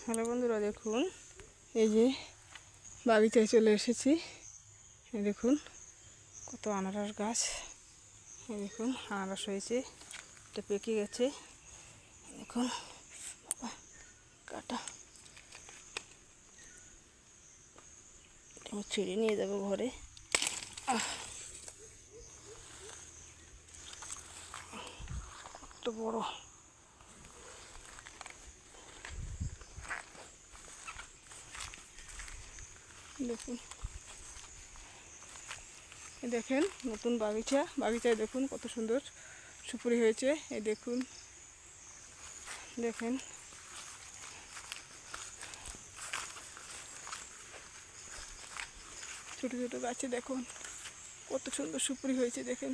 Hello বন্ধুরা, দেখুন এই যে বাগিচায় চলে এসেছি। এই দেখুন কত আনারস গাছ। এই দেখুন আনারস হয়েছে, এটা পেকে গেছে। দেখুন কাটা, এটা আমি ছিঁড়ে নিয়ে যাবো ঘরে। কত বড়! দেখুন, দেখেন নতুন বাগিচায় দেখুন কত সুন্দর সুপুরি হয়েছে। এই দেখুন, দেখেন ছোট ছোট গাছে দেখুন কত সুন্দর সুপুরি হয়েছে। দেখেন।